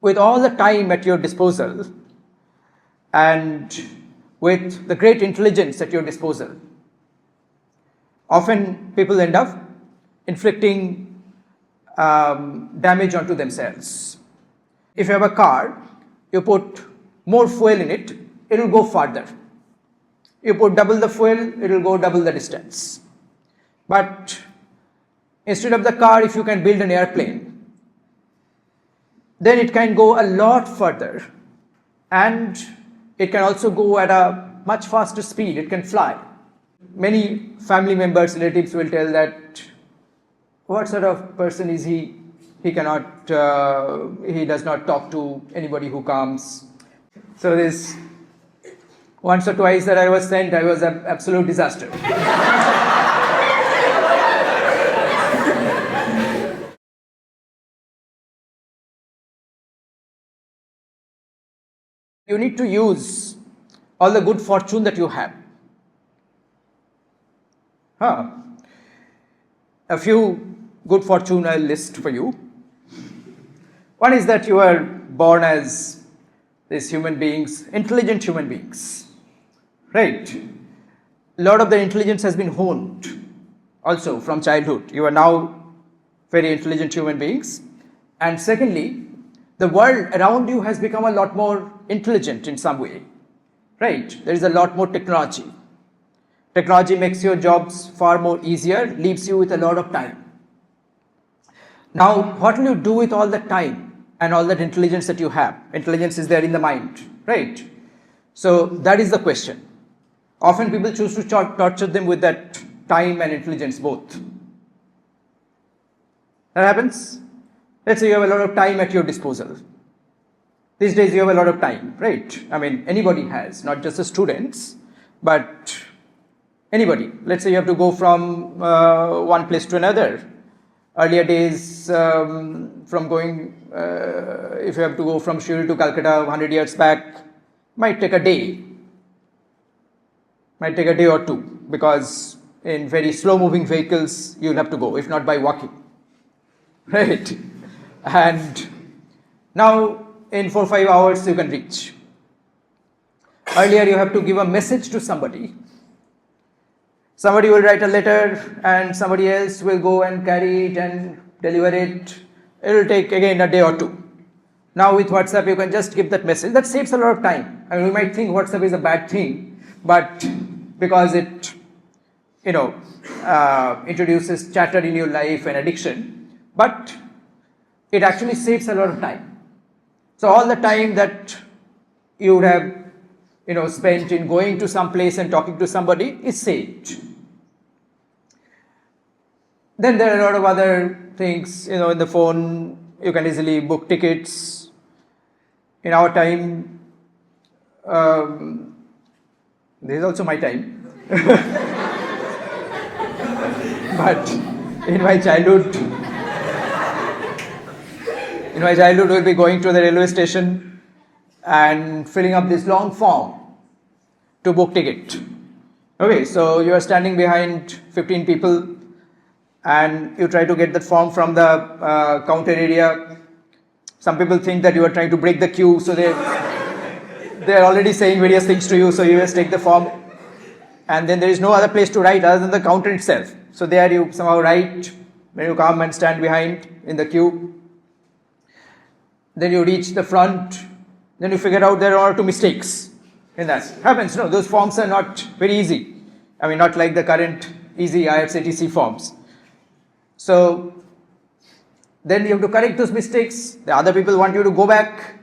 with all the time at your disposal and with the great intelligence at your disposal, often people end up inflicting damage onto themselves. If you have a car, you put more fuel in it, it will go farther. You put double the fuel, it will go double the distance. But instead of the car, if you can build an airplane, then it can go a lot further, and it can also go at a much faster speed. It can fly. Many family members, relatives will tell that, what sort of person is he? He does not talk to anybody who comes. So this once or twice that I was sent, I was an absolute disaster. You need to use all the good fortune that you have. A few good fortune I'll list for you. One is that you are born as these human beings, intelligent human beings, right? A lot of the intelligence has been honed also from childhood. You are now very intelligent human beings. And secondly, the world around you has become a lot more intelligent in some way, right? There is a lot more technology. Technology makes your jobs far more easier, leaves you with a lot of time. Now, what will you do with all that time and all that intelligence that you have? Intelligence is there in the mind, right? So that is the question. Often people choose to torture them with that time and intelligence both. That happens. Let's say you have a lot of time at your disposal. These days you have a lot of time, right? I mean, anybody has, not just the students, but anybody. Let's say you have to go from one place to another. Earlier days, from going, if you have to go from Shuri to Calcutta 100 years back, might take a day. Might take a day or two, because in very slow moving vehicles, you'll have to go, if not by walking, right? And now in 4 or 5 hours you can reach. Earlier you have to give a message to somebody. Somebody will write a letter and somebody else will go and carry it and deliver it. It will take again a day or two. Now with WhatsApp you can just give that message. That saves a lot of time. I mean, we might think WhatsApp is a bad thing, but because it introduces chatter in your life and addiction, but it actually saves a lot of time. So all the time that you would have spent in going to some place and talking to somebody is saved. Then there are a lot of other things, in the phone. You can easily book tickets. In our time, this is also my time. But in my childhood, we'll be going to the railway station and filling up this long form to book ticket. Okay, so you are standing behind 15 people and you try to get that form from the counter area. Some people think that you are trying to break the queue, so they are already saying various things to you, so you just take the form. And then there is no other place to write other than the counter itself. So there you somehow write when you come and stand behind in the queue. Then you reach the front, then you figure out there are 1 or 2 mistakes in that. Happens, no, those forms are not very easy. I mean, not like the current easy IRCTC forms. So then you have to correct those mistakes. The other people want you to go back,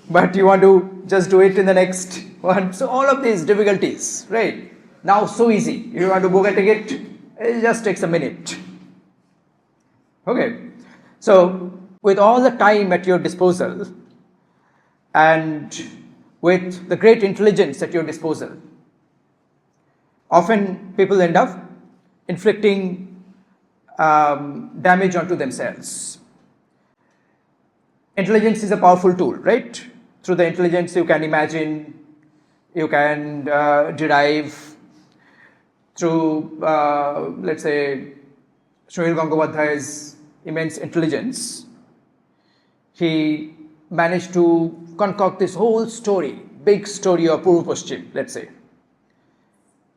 but you want to just do it in the next one. So all of these difficulties, right? Now so easy. If you want to book a ticket, it just takes a minute. Okay, so with all the time at your disposal and with the great intelligence at your disposal, often people end up inflicting damage onto themselves. Intelligence is a powerful tool, right? Through the intelligence you can imagine, you can derive. Through, let's say, Sunil Gangopadhyay's immense intelligence, he managed to concoct this whole story, big story of Purv Paschim, let's say.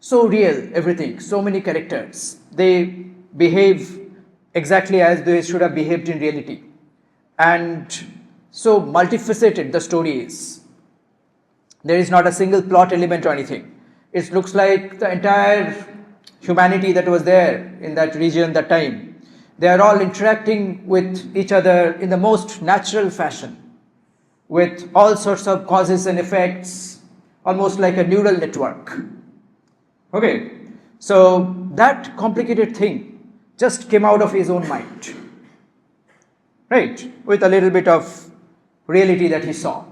So real, everything, so many characters. They behave exactly as they should have behaved in reality. And so multifaceted the story is. There is not a single plot element or anything. It looks like the entire humanity that was there in that region, that time. They are all interacting with each other in the most natural fashion, with all sorts of causes and effects, almost like a neural network. Okay, so that complicated thing just came out of his own mind, right, with a little bit of reality that he saw.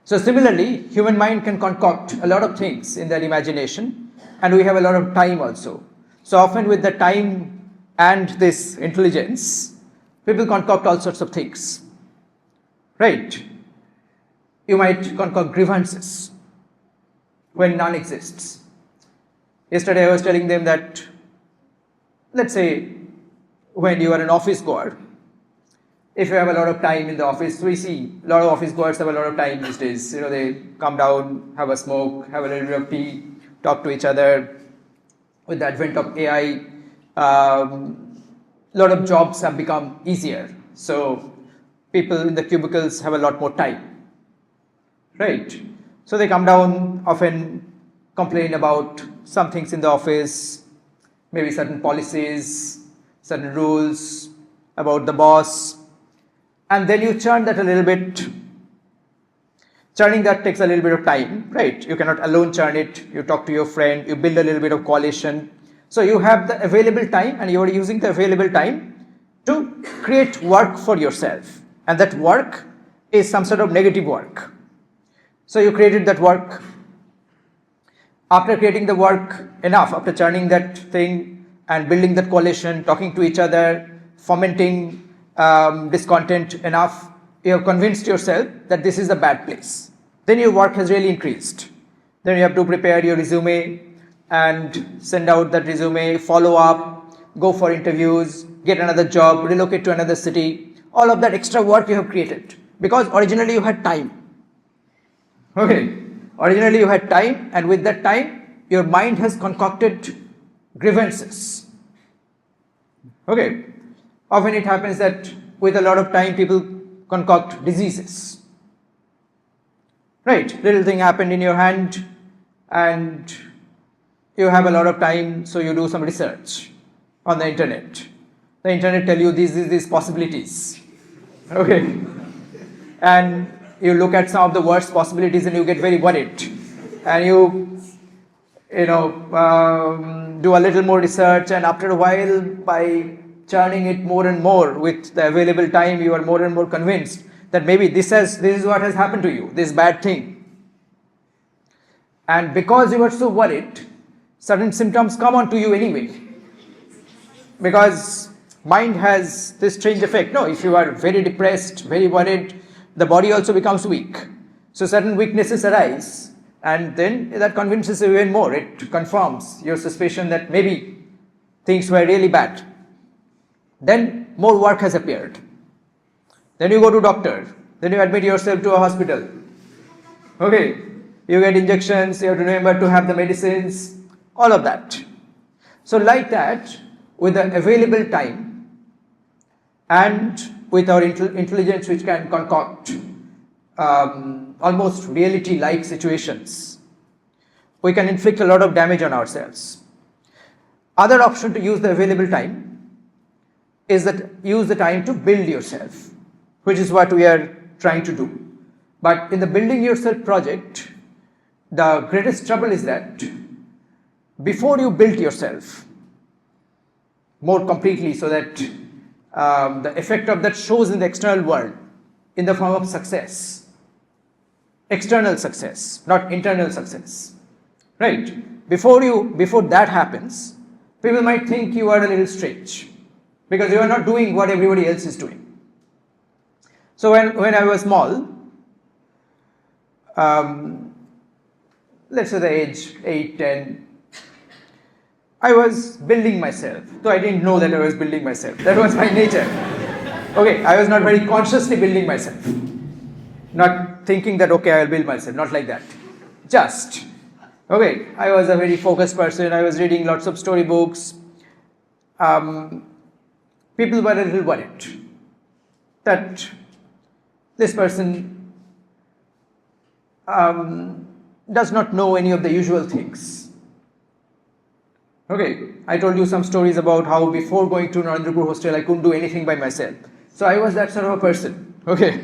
So similarly, human mind can concoct a lot of things in their imagination, and we have a lot of time also. So often with the time and this intelligence, people concoct all sorts of things, right? You might concoct grievances when none exists. Yesterday I was telling them that, let's say, when you are an office goer, if you have a lot of time in the office, we see a lot of office goers have a lot of time these days. They come down, have a smoke, have a little bit of tea, talk to each other. With the advent of AI, a lot of jobs have become easier. So people in the cubicles have a lot more time, right? So they come down, often complain about some things in the office, maybe certain policies, certain rules about the boss. And then you churn that a little bit. Churning that takes a little bit of time, right? You cannot alone churn it. You talk to your friend, you build a little bit of coalition. So you have the available time, and you are using the available time to create work for yourself. And that work is some sort of negative work. So you created that work. After creating the work enough, after churning that thing and building that coalition, talking to each other, fomenting discontent enough, you have convinced yourself that this is a bad place. Then your work has really increased. Then you have to prepare your resume and send out that resume, follow up, go for interviews, get another job, relocate to another city. All of that extra work you have created because originally you had time. Okay, originally you had time, and with that time, your mind has concocted grievances. Okay, often it happens that with a lot of time, people concoct diseases. Right, little thing happened in your hand, and you have a lot of time, so you do some research on the internet. The internet tell you these possibilities. Okay, and you look at some of the worst possibilities and you get very worried, and you do a little more research, and after a while, by churning it more and more with the available time, you are more and more convinced that maybe this is what has happened to you, this bad thing. And because you are so worried, certain symptoms come on to you anyway, because mind has this strange effect. No, if you are very depressed, very worried, the body also becomes weak. So certain weaknesses arise, and then that convinces you even more. It confirms your suspicion that maybe things were really bad. Then more work has appeared. Then you go to doctor. Then you admit yourself to a hospital. Okay, you get injections, you have to remember to have the medicines, all of that. So like that, with the available time and with our intelligence, which can concoct almost reality-like situations, we can inflict a lot of damage on ourselves. Other option to use the available time is that use the time to build yourself, which is what we are trying to do. But in the building yourself project, the greatest trouble is that before you build yourself more completely, so that the effect of that shows in the external world in the form of success, external success, not internal success, right? Before that happens, people might think you are a little strange because you are not doing what everybody else is doing. So when I was small, let's say the age 8, 10, I was building myself. So I didn't know that I was building myself. That was my nature. Okay, I was not very consciously building myself. Not thinking that, okay, I'll build myself, not like that. Just, okay, I was a very focused person, I was reading lots of storybooks. People were a little worried that this person does not know any of the usual things. Okay, I told you some stories about how before going to Narendrapur hostel, I couldn't do anything by myself. So I was that sort of a person. Okay,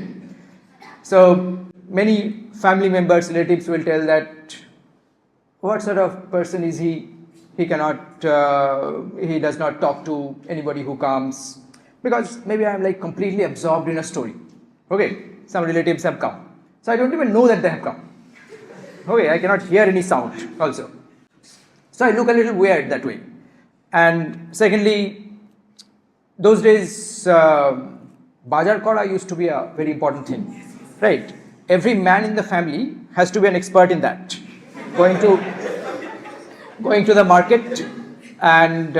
so many family members, relatives will tell that what sort of person is he? He cannot, he does not talk to anybody who comes, because maybe I am like completely absorbed in a story. Okay, some relatives have come, so I don't even know that they have come. Okay, I cannot hear any sound also. So I look a little weird that way. And secondly, those days, Bajar Kora used to be a very important thing, right? Every man in the family has to be an expert in that. Going to the market and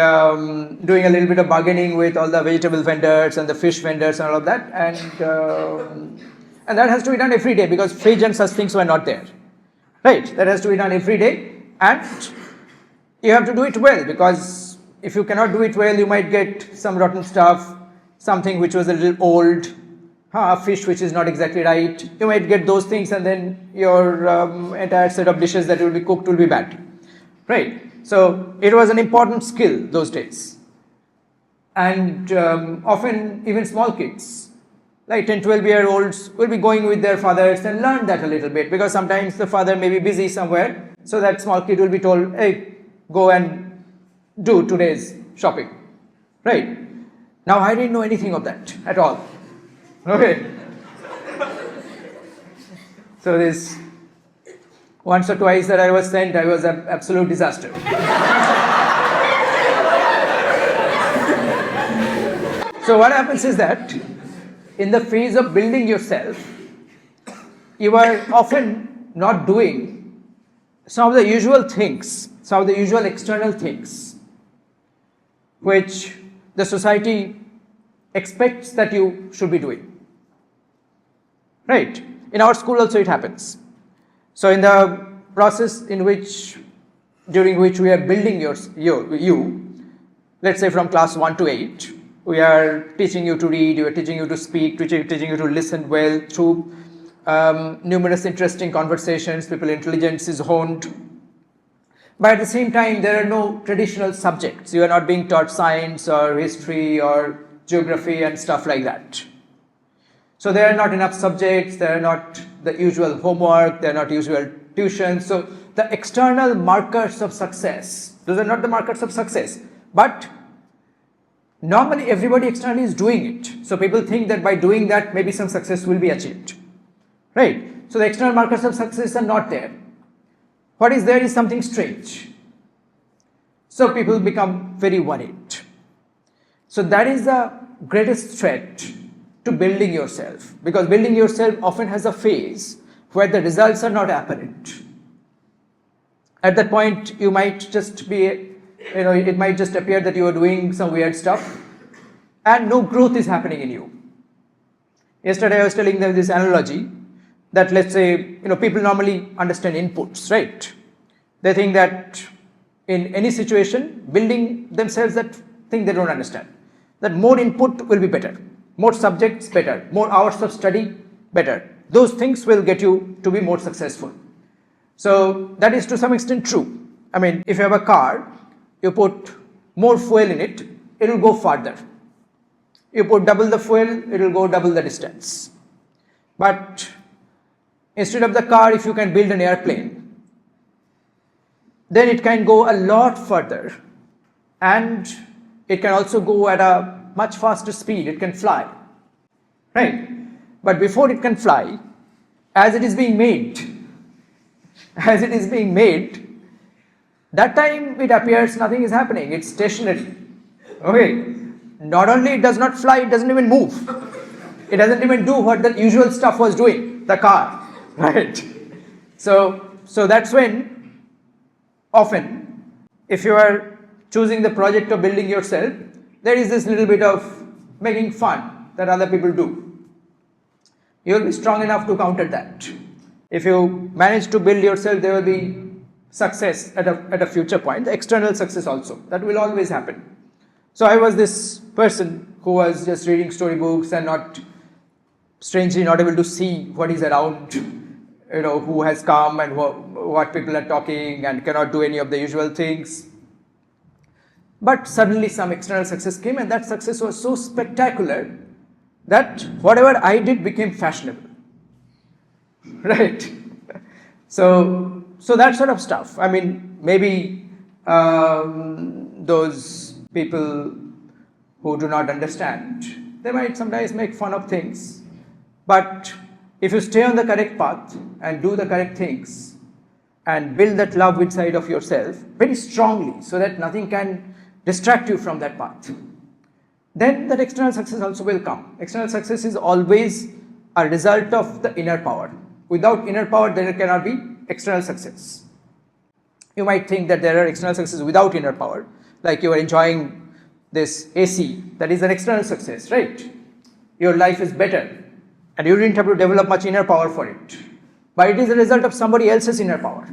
doing a little bit of bargaining with all the vegetable vendors and the fish vendors and all of that. And that has to be done every day, because fridge and such things were not there. Right, that has to be done every day, and you have to do it well, because if you cannot do it well, you might get some rotten stuff, something which was a little old, a fish which is not exactly right. You might get those things, and then your entire set of dishes that will be cooked will be bad. Right, so it was an important skill those days. And often even small kids, like 10, 12-year-olds will be going with their fathers and learn that a little bit, because sometimes the father may be busy somewhere, so that small kid will be told, hey, go and do today's shopping. Right? Now I didn't know anything of that at all. Okay. So this once or twice that I was sent, I was an absolute disaster. So what happens is that in the phase of building yourself, you are often not doing some of the usual things, some of the usual external things, which the society expects that you should be doing. Right? In our school also it happens. So in the process during which we are building you, let's say from class 1 to 8, we are teaching you to read, we are teaching you to speak, teaching you to listen well through numerous interesting conversations, people intelligence is honed. But at the same time, there are no traditional subjects. You are not being taught science or history or geography and stuff like that. So there are not enough subjects, there are not the usual homework, there are not usual tuitions. So the external markers of success, those are not the markers of success, but normally everybody externally is doing it. So people think that by doing that, maybe some success will be achieved. Right? So the external markers of success are not there. What is there is something strange. So people become very worried. So that is the greatest threat to building yourself, because building yourself often has a phase where the results are not apparent. At that point, you might just be, it might just appear that you are doing some weird stuff and no growth is happening in you. Yesterday I was telling them this analogy that, let's say, people normally understand inputs, right? They think that in any situation, building themselves that thing they don't understand, that more input will be better, more subjects better, more hours of study better. Those things will get you to be more successful. So that is to some extent true. I mean, if you have a car, you put more fuel in it, it will go farther. You put double the fuel, it will go double the distance. But instead of the car, if you can build an airplane, then it can go a lot further, and it can also go at a much faster speed. It can fly, right? But before it can fly, as it is being made, that time it appears nothing is happening. It's stationary. Okay. Not only it does not fly, it doesn't even move. It doesn't even do what the usual stuff was doing, the car, right? So that's when often, if you are choosing the project of building yourself, there is this little bit of making fun that other people do. You will be strong enough to counter that. If you manage to build yourself, there will be success at a future point, the external success also. That will always happen. So I was this person who was just reading storybooks and strangely not able to see what is around, who has come and what people are talking, and cannot do any of the usual things. But suddenly some external success came, and that success was so spectacular that whatever I did became fashionable. Right? So that sort of stuff. I mean, maybe those people who do not understand, they might sometimes make fun of things. But if you stay on the correct path and do the correct things and build that love inside of yourself very strongly so that nothing can distract you from that path, then that external success also will come. External success is always a result of the inner power. Without inner power, there cannot be external success. You might think that there are external successes without inner power, like you are enjoying this AC, that is an external success, right? Your life is better, and you didn't have to develop much inner power for it. But it is a result of somebody else's inner power,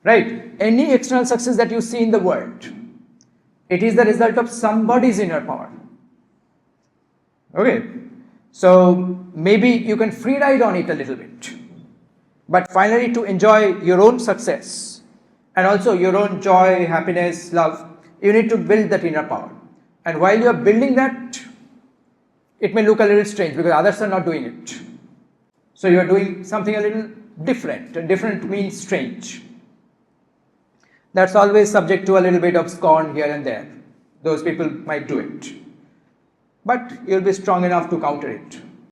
right? Any external success that you see in the world, it is the result of somebody's inner power. Okay? So maybe you can free ride on it a little bit. But finally, to enjoy your own success and also your own joy, happiness, love, you need to build that inner power. And while you are building that, it may look a little strange because others are not doing it. So you are doing something a little different. And different means strange. That's always subject to a little bit of scorn here and there. Those people might do it. But you'll be strong enough to counter it.